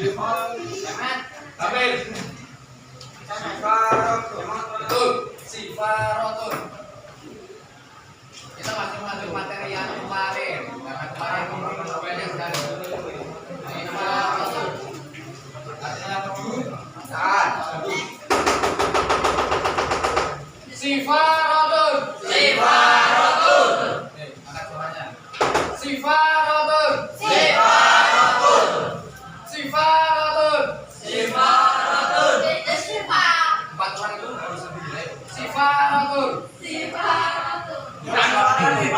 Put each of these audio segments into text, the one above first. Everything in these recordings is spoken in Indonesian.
Ambil. Betul. Sifarotun. Kita masih mengatur materi yang kemarin. Karena kemarin banyak sekali. Sifarotun. Artinya tahan. Sifarotun. Sifarotun. Angkat suaranya. Sifarotun. Sifarotun. Sifarotun. Sifarotun. Empat orang itu harus lebih jelek. Sifarotun. Sifarotun. Sifarotun.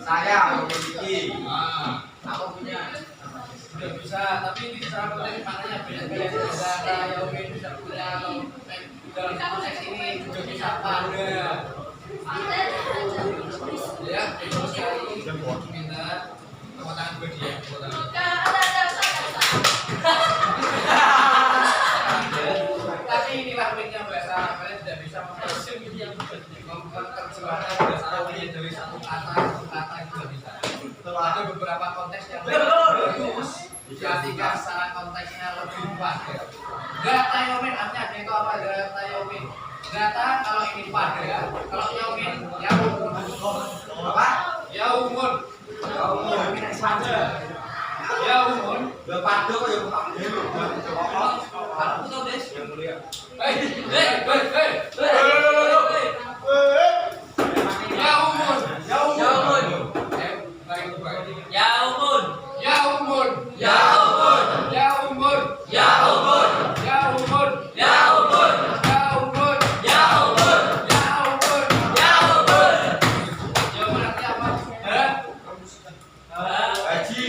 Saya memiliki. Aku punya. Sudah bisa, tapi ini cara penting maknanya beda-beda. Kata Yaumin bisa punya dalam konteks ini juga bisa pada. Ya, itu sekali minta tepuk tangan gue dia. Tapi inilah pentingnya bahasa Arab, kalian tidak bisa memperterjemahkan bahasa Arab ini dari satu kata itu tidak bisa. Ada beberapa konteks yang ketika secara konteksnya lebih luas. Gata Yaumin artinya itu apa? Gata Yaumin. Gata kalau ini pada, kalau Yaumin Yaumun. Apa? Yaumun. Yaumun. Yaumun. Pada kok ya Pak. Aku tahu des. Yang mulia. Yaumun. Yaumun. Yaumun. Yaumun. Yaumun. Yaumun. Yaumun. Yaumun. Yaumun. Yaumun. Yaumun. Yaumun. Yaumun. Yaumun artinya apa? Haji.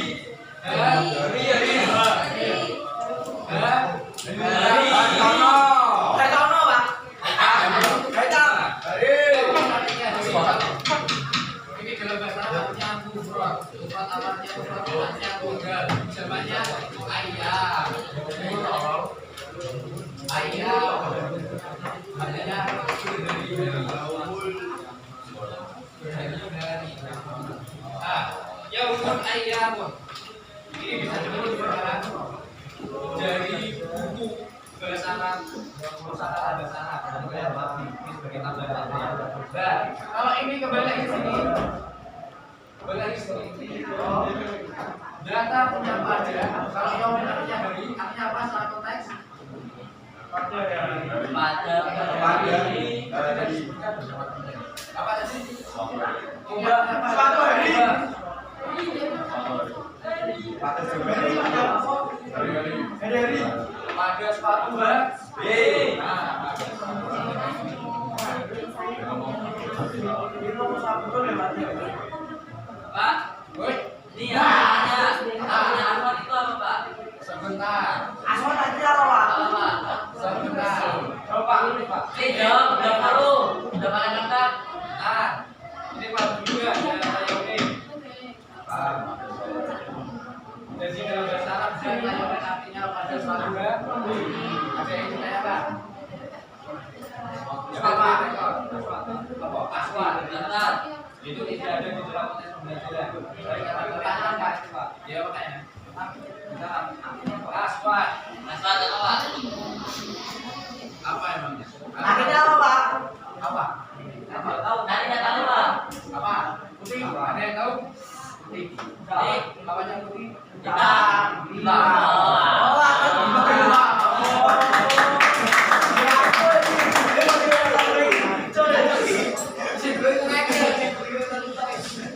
Yaumun ayyamun. Ini bisa disebut dari buku bahasa Arab, bahasa Arab. Nah, kalau ini kembali lagi sini, data punya pada. Kalau Yaumin artinya hari, artinya apa secara konteks? Pada apa tadi? Suatu hari. Hari. Pada suatu hari. Pak, Woi, ini ya, namanya Aswan itu apa Pak? sebentar. Aswan tadi apa Pak? Sebentar. Coba ini Pak. Udah tahu, udah pada lengkap. Nah, ini Pak dulu ya, saya Yomin. Jadi dalam bahasa Arab saya Yomin artinya pada suatu ada yang ditanya Pak. Coba Pak, apa? Aswan. Bentar. Itu tidak ada di dalam konteks pembelajaran. Saya katakan Pak. Ya makanya. Aswan. Aswan itu apa Pak? Apa emangnya? Artinya apa Pak? Apa? Apa? Tadi nggak tahu Pak. Apa? Putih. Ada yang tahu? Putih. Putih. Apa yang putih? Hitam.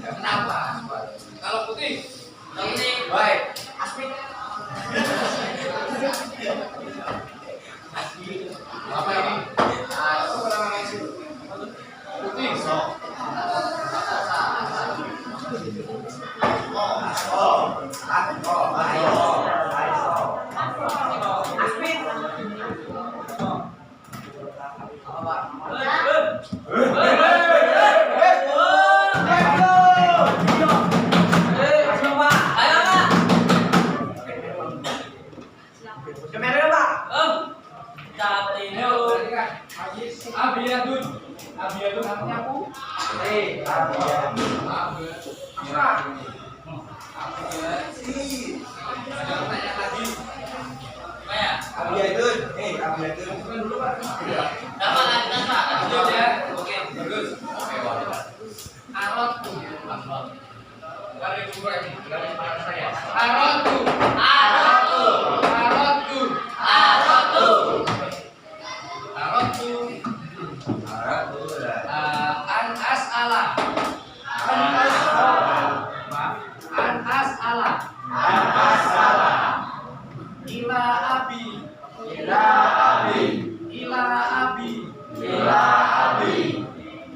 Kenapa? Kalau putih? Ini Baik. Apa ini? Putih. ayo Pak. Captino. Abiyadun. Abiyadun artinya apa? Ada pertanyaan lagi. Kayak. Abiyadun. Bukan dulu Pak. Dapat lanjutan Pak. Lanjut ya. Oke, bagus. Oke, Arot. Dari buku ini, dari para saya. Arotu. Arotu. Arotu. Arotu. Arotu. An as'ala. Maaf. An as'ala. Ila abi. Ila abi.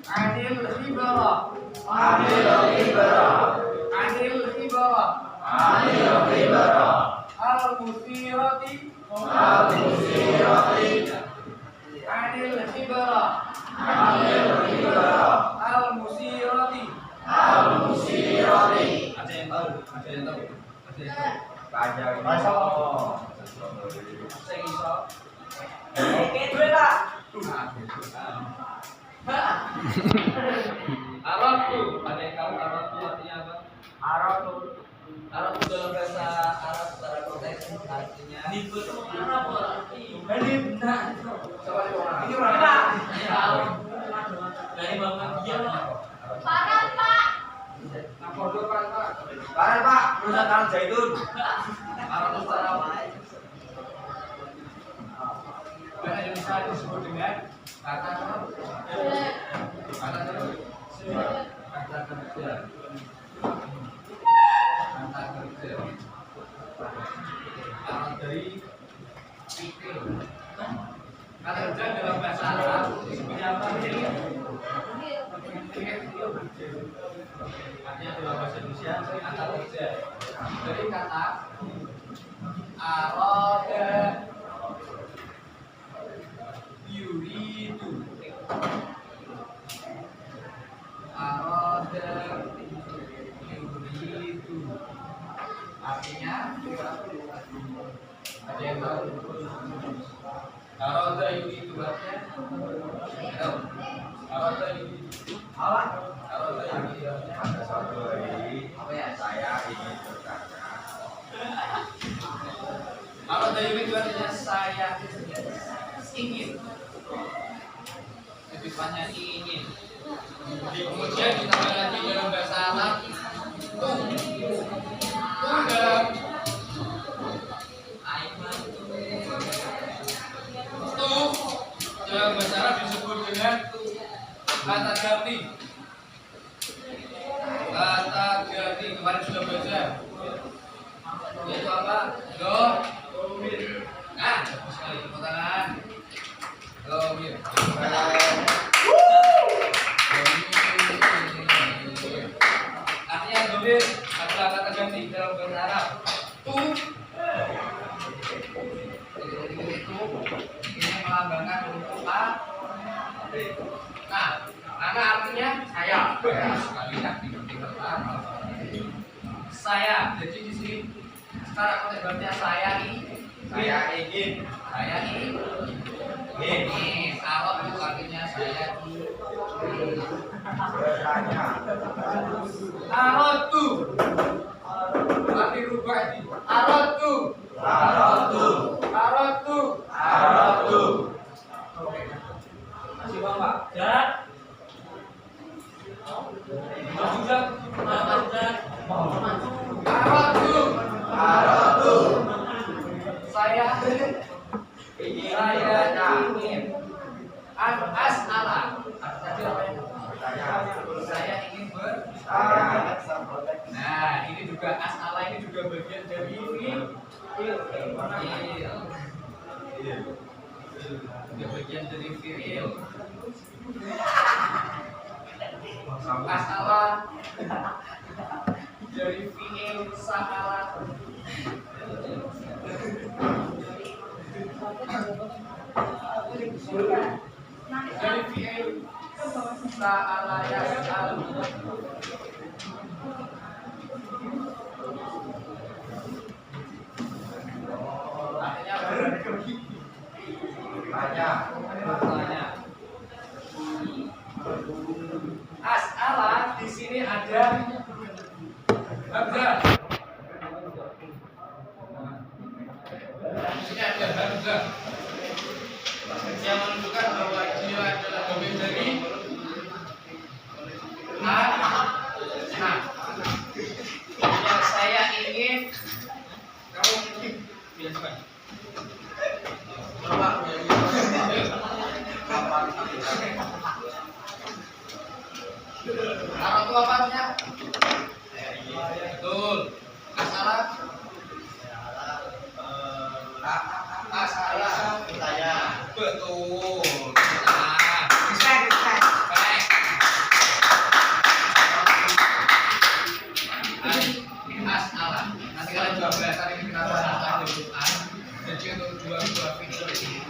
Anil hibara. Anil hibara. Al-musirati. Anil hibara. Al-musirati. Ada yang tahu? Ada yang tahu? Ada yang tahu? Saya iso. Oke, dua Pak. Aratu. Ada yang tahu aratu artinya apa? Aratu dalam bahasa Arab secara konteks artinya Nipu itu apa berarti? coba dibawa. Ini Pak. tahu. Dari bangun dia Pak. Lapor dulu Pak. Barat Pak, perusahaan Al Zaitun. Aratu secara bahasa Indonesia disebut dengan kata apa? Kata kerja. Arab dari fikir. Kata kerja dalam bahasa Arab disebutnya apa? Artinya dalam bahasa Indonesia kata kerja. Dari kata arada yuridu. Arada yuridu. Artinya ada yang tahu? Arada yuridu artinya tahu? Arada yuridu. Arada yuridu artinya Pada suatu hari, saya ingin bertanya. Arada yuridu artinya saya ingin. Lebih banyak ingin. Kemudian ditambah lagi dalam bahasa Arab tunggal. Dalam bahasa Arab disebut dengan kata ganti. Kata ganti kemarin sudah baca. Yaitu apa? Domir. Nah, bagus sekali tepuk tangan. Domir. Domir Nah, nama artinya saya. Sekali lagi saya. Jadi di sini secara konteks verbnya saya ingin. Kalau itu artinya saya ingin. Arotu. Tapi rubah ini. Arotu. Masih bang Pak. Dan. Maju dan. Arotu. Saya ingin. As'ala. Tadi apa ya? Saya ingin Nah, ini juga as'ala ini juga bagian dari fi'il. Juga bagian dari fi'il. As'ala dari fi'il sa'ala. Dari fi'il sa'ala yas'alu. Artinya bertanya. As'ala di sini ada hamzah. Di sini ada hamzah yang menunjukkan bahwa dia adalah bagian dari nah, yang saya ingin kamu biasa kalau itu apanya? Betul. As'ala betul. As'ala. Nanti kalian juga belajar ini kenapa ada Quran. Jadi untuk dua fitur ini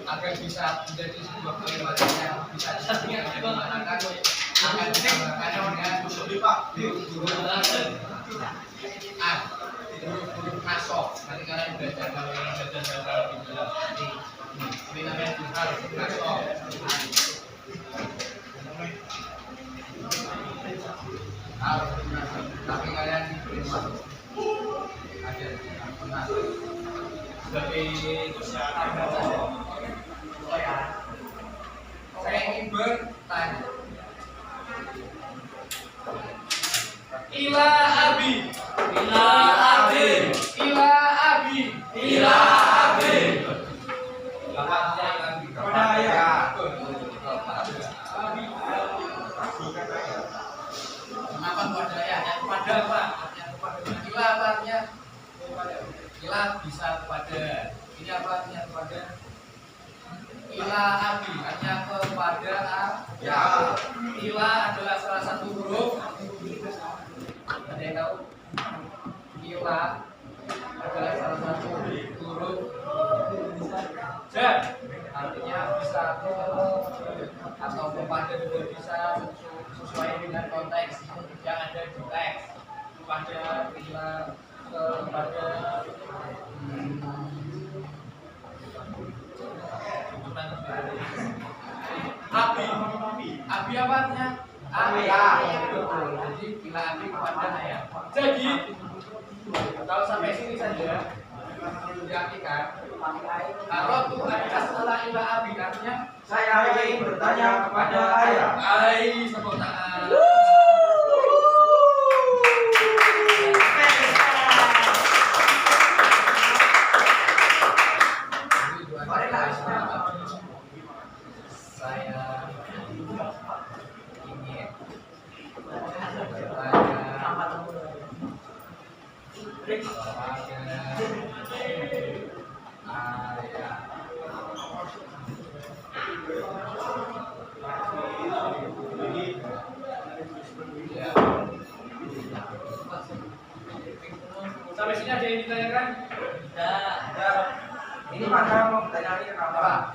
agar bisa menjadi sebuah kalimat yang bisa dimanakan akan ditambahkannya dengan huruf nasab. Nanti kalian belajar kalau yang belajar lebih jelas. Ini namanya huruf nasab. Tapi kalian masuk ada sebagai saya ingin bertanya. Ila abi. Kepada ayah. Kenapa kepada ayah? Yang kepada apa? Yang kepada. Ila artinya ila bisa kepada. Ini apa artinya kepada? Ila abi artinya kepada Ya. Ila adalah salah satu huruf. Ada yang tahu? Ila adalah salah satu huruf jar. Artinya bisa ke atau kepada juga bisa sesuai dengan konteks yang ada di teks. Kepada ila kepada Abi apa artinya? Ayah. Betul. Jadi bila abi kepada ayah. Jadi kalau sampai sini saja diartikan kalau Tuhan as'ala ila abi artinya Saya ingin bertanya kepada ayah. Tepuk tangan. Saya ingin sampai sini ada yang ditanyakan? Tidak. Ini mana mau bertanya kenapa?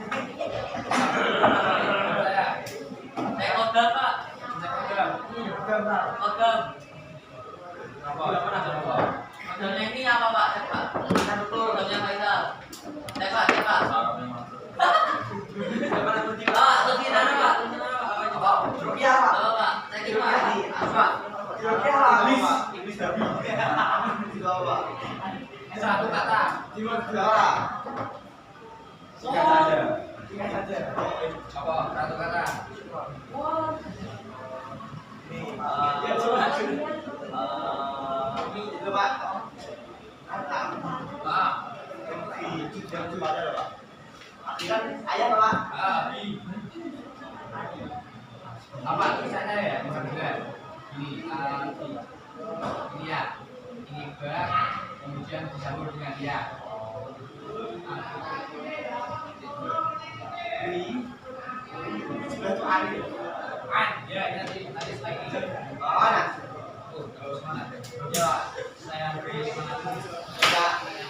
Kodam. Kodamnya ini apa Pak? Kodamnya Faisal. Pak. Pak, tulisan apa Pak? Apa Pak? Saya Pak. Satu kata. Apa? Satu kata. Apa tulisannya ya? Bukan juga. Ini ini ya. Ini ba, kemudian disambung dengan ya. Ya, nanti setelah ini. Terus mana? Ya, saya beri semangat.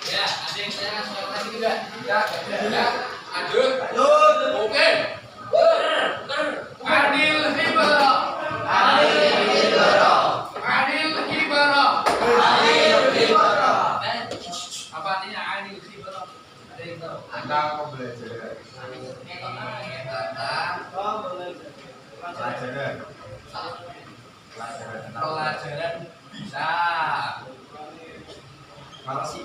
Ya, ada yang saya semangat lagi juga. Ya. Lanjut. Oke. Adil Hibara. Apa artinya adil Hibara? Ada yang tahu? Anda mau belajar Pelajaran bisa. kalau sih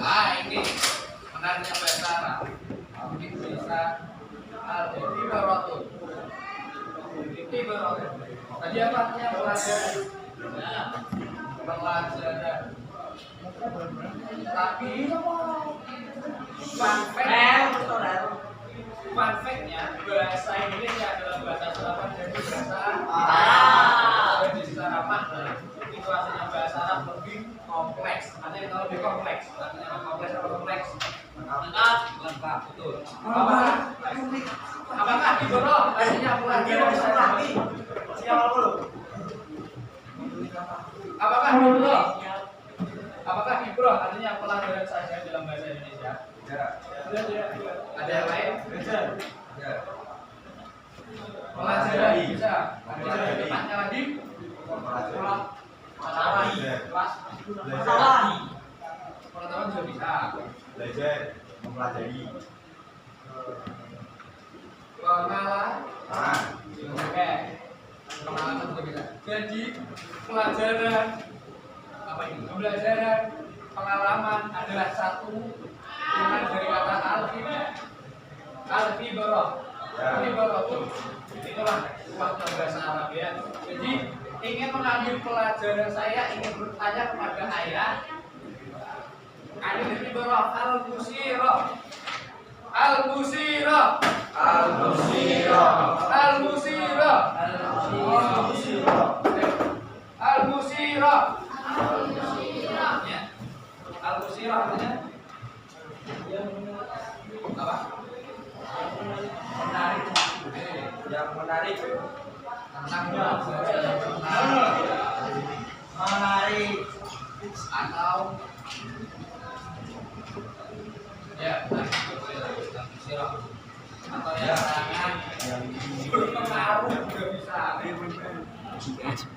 Nah ini menariknya bahasa Arab. Mungkin bisa al-ibaratun. Ibaratun. Tadi apa artinya pelajaran? Pelajaran. Tapi fun fact-nya bahasa Indonesia adalah bahasa serapan dari bahasa Arab. Jadi secara makna itu aslinya bahasa Arab lebih kompleks. Artinya kalau lebih kompleks, artinya kompleks apa kompleks? Lengkap, betul. Apakah Ibro artinya pelajaran saya? Apakah Ibro artinya pelajaran saja dalam bahasa Indonesia? Ada yang lain? Pelajaran bisa. Depannya lagi. Pengetahuan juga bisa. belajar mempelajari Pengalaman. Oke. Pengalaman juga bisa. Jadi pelajaran apa ini? Pembelajaran pengalaman adalah satu turunan dari kata al-ibarah. Al-ibarah itulah waktu bahasa Arab ya. Jadi ingin mengambil pelajaran saya, ingin bertanya kepada ayah. Al-ibarah al-musirah. Al-musirah. al-musirah Al-musirah. Al-musirah. Ya. Al-musirah artinya apa? Menarik. yang menarik Menarik atau ya al-musirah atau yang sangat berpengaruh juga bisa.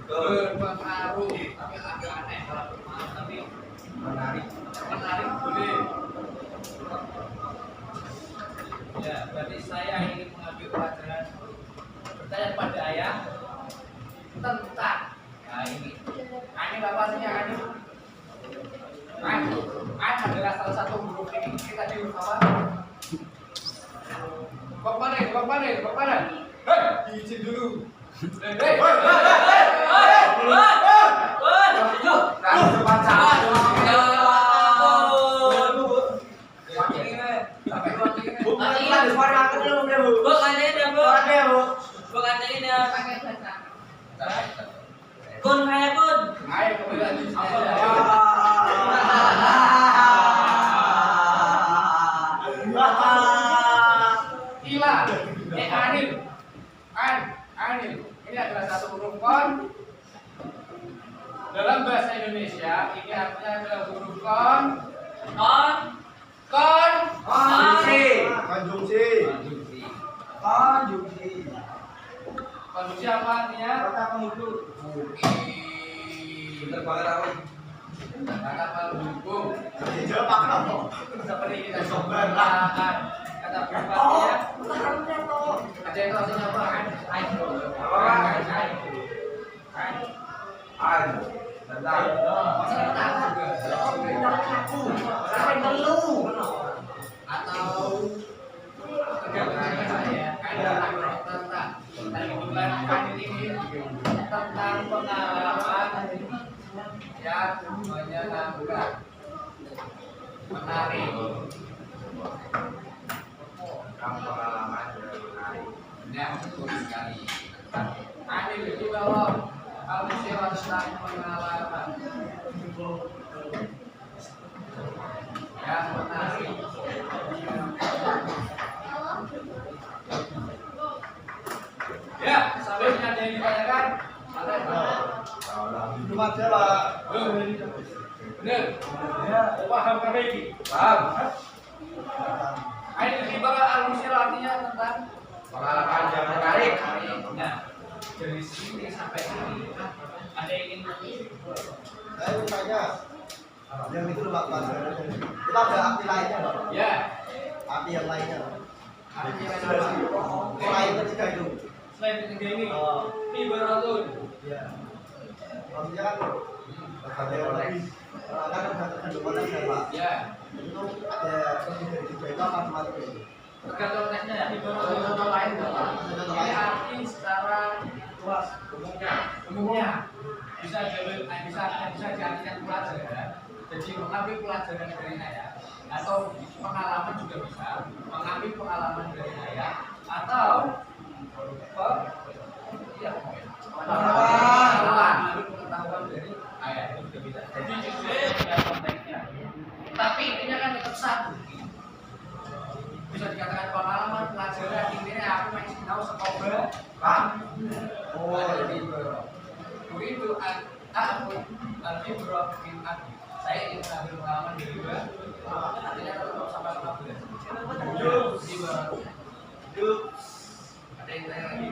Berpengaruh tapi agak aneh kalau berpengaruh tapi menarik boleh. Ya, berarti saya ingin mengambil pelajaran bertanya kepada ayah tentang ini bapaknya adalah salah satu huruf ini. Kita di huruf apa? Bang Pane. Hei, izin dulu. Hei. Kun kaya kun. Ayo kembali lagi. Ila, anil. Ini adalah satu huruf kon. Dalam bahasa Indonesia ini artinya adalah huruf kon. Konjungsi. Konjungsi apa artinya? Kata penghubung. Bener banget aku. Kata penghubung. Jawab apa? Seperti kita cobakan kata berikutnya. Ada yang tahu apa? Tentang pengalaman yang menyenangkan, menarik. Pengalaman yang menarik. Ya, betul sekali. Ada di bawah Al-Sirah tentang pengalaman yang menarik. Ya, sampai sini ada yang ditanyakan? Ada? Belum ada lah. Benar? Paham kami ini? Paham. Ini di bawah Al-Sirah artinya tentang Pengalaman yang menarik. Nah, dari sini sampai sini ada yang ingin Saya mau tanya, yang itu Pak pelajaran kita ada arti lainnya Pak? ya Arti yang lainnya? artinya Selain ketiga itu? selain ketiga ini Oh, ibaratun iya. Maksudnya kan ada yang lebih kan ada terkandung konteks ya Pak? ya Itu ada ketiga itu apa semacam itu? tergantung teksnya ya ibaratun contoh lain Bapak. Ini arti secara luas umumnya bisa diartikan pelajaran. Jadi mengambil pelajaran dari ayat atau pengalaman juga bisa mengambil pengalaman dari ayat atau pengetahuan dari ayat itu juga bisa. Jadi juga konteksnya. Tapi intinya kan tetap satu. Bisa dikatakan pengalaman pelajaran intinya aku masih tahu sekolah Pak. Oh, jadi begitu aku al-ibrah min abi. Saya ingin mengambil pengalaman dari dua. Artinya tetap sama 15. Di bawah. Ada yang tanya lagi?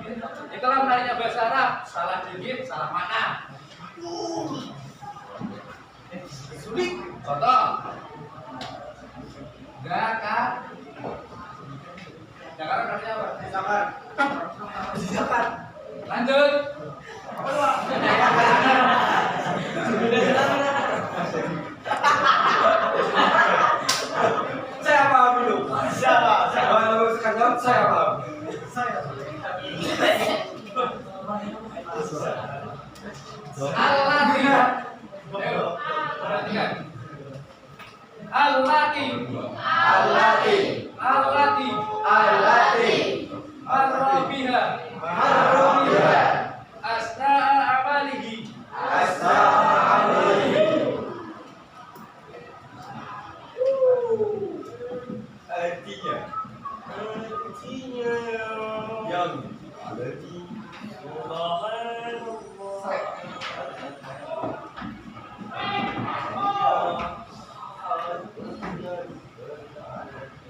Itulah menariknya bahasa Arab. Salah dikit, salah mana? Sulit. Contoh. Dakar. Dakar artinya apa? Silakan. Lanjut. Apa lu? Saya paham dulu. Siapa? Kalau sekarang saya paham. Saya. Al-Lati. Ayo, perhatikan. Al-Lati. Al-Lati. Al-Lati. Al-Lati. Ar-Rabiha. Ar-Rabiha. Asna'a amalihi. Artinya yang ada di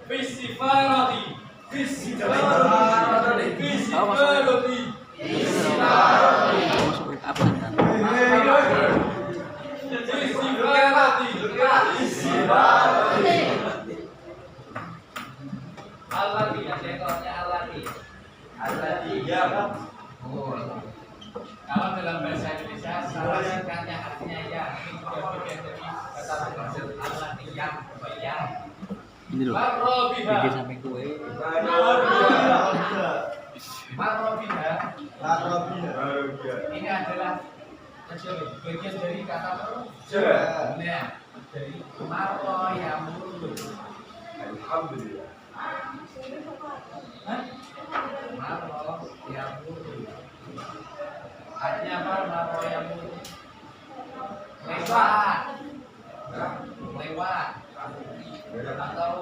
Fisifarati. Fisifarati. Fisifarati. Fisifarati. Al-Lati, ada ekornya Al-Lati. Al-Lati ya. Kalau dalam bahasa Indonesia, salah singkatnya artinya ya. Ini juga bagian dari kata pengertian Al-Lati yang bayang. Ini loh, Marrobiha. pikir sampai kue. Marrobiha. Al-Rabiha. Ini adalah bagian dari kata Ja. nah, dari marro yang mulu. Alhamdulillah. Marro yang mulu. Artinya apa? Marro yang mulu. Lewat. Lewat. Atau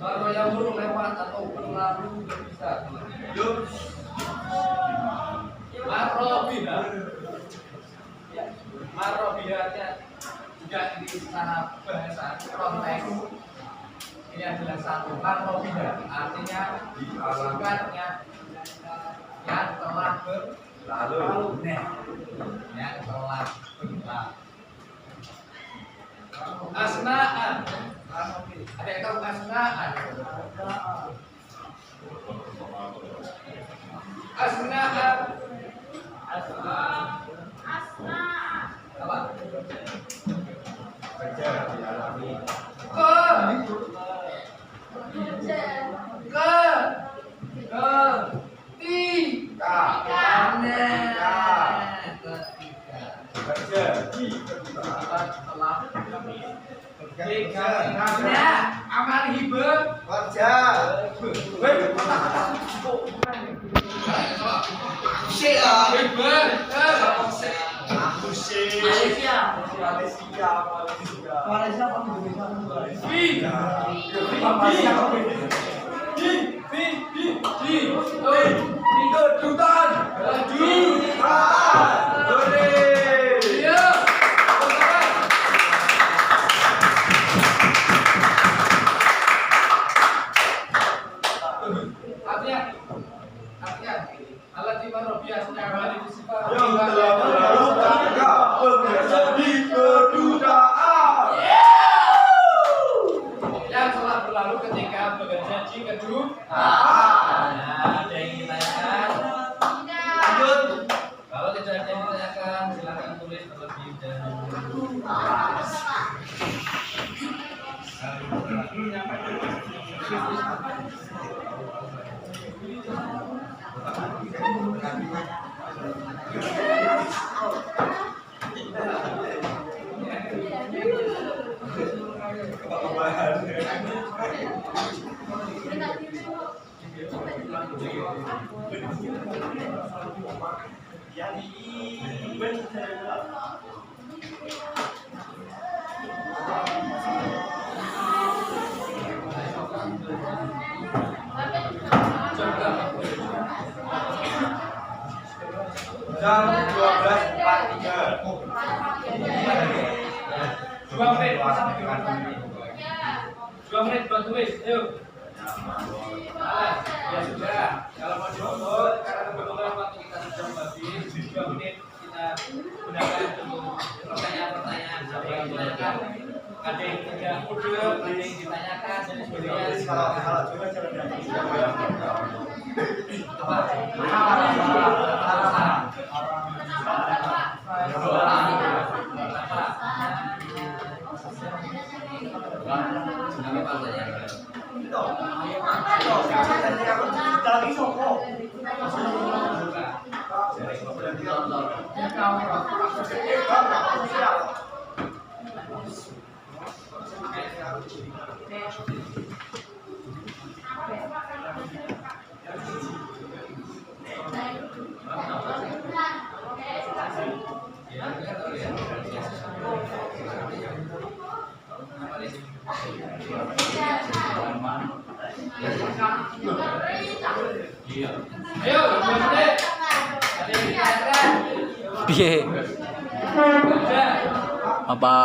marro yang mulu lewat atau berlalu bisa. Yuk. Marro biha. Marobiyahnya juga di sana bahasa konteks ini adalah satu marobiyah artinya sifatnya yang telah berlalu yang telah berlalu. Asnaan ada yang tahu asnaan? Asnaan apa? Kerja dialami. Amal hibah Kerja. Aku sih. Malaysia. Malaysia. Malaysia apa Indonesia? Yang telah berlalu ketika bekerja di kedutaan. Yang telah berlalu ketika bekerja di kedutaan. Ada yang ditanyakan? Lanjut. Kalau tidak ada yang ditanyakan, silakan tulis terlebih dahulu. Jam 12.43. 2 menit, 2 menit buat tulis, ayo. Ya sudah, kalau mau difoto, karena kebetulan waktu kita sudah habis, 2 menit kita gunakan untuk pertanyaan-pertanyaan siapa yang ditanyakan. Ada yang tidak kode, ada yang ditanyakan dan sebagainya. Kalau juga jangan Ayo, 2 menit. Ada yang ditanyakan? Piye? Ada. Apa?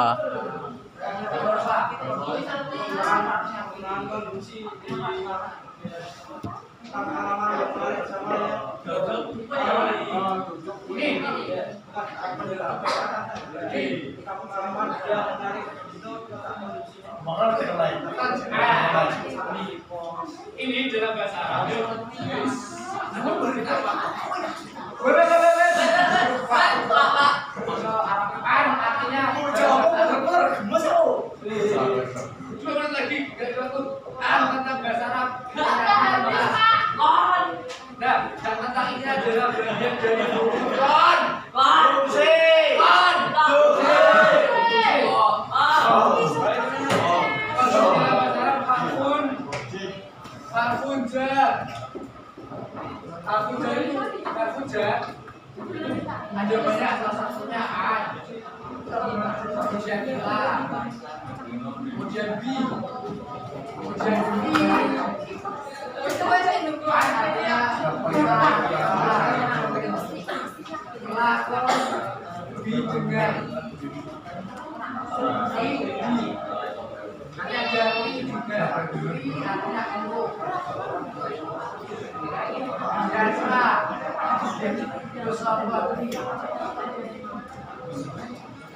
Ini dalam bahasa Arab. Artinya lagi tentang bahasa Arab. Nah, dan tentang ini adalah bagian dari kon. Ada banyak, salah satunya A, kemudian A, kemudian B, kemudian B. Artinya B dengan Nanti ada ini juga. Ini artinya untuk. Dan salah. Terus apa?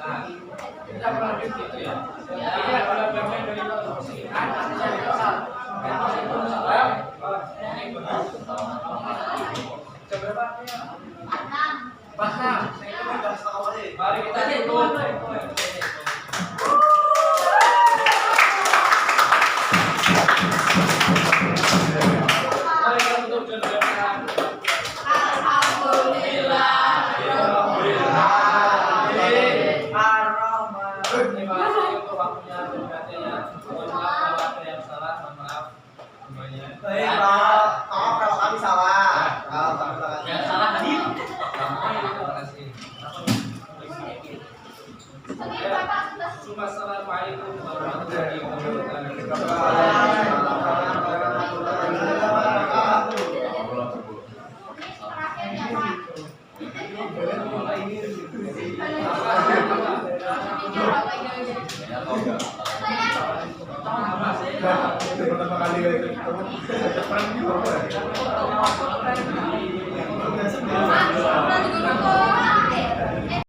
Nah, kita berlanjut gitu ya. Ini adalah bagian dari kan artinya dasar. Itu salah. Coba Pasang. Mari kita tutup. Mari kita tutup dengan terima kasih untuk waktunya perhatiannya. Mohon maaf kalau ada yang salah, mohon maaf semuanya. Baik, Pak. Maaf kalau kami salah. Kalau kami salah. Yang salah hadir. Terima kasih. Assalamualaikum warahmatullahi wabarakatuh. Itu pertama kali ketemu. Perang juga. Mas,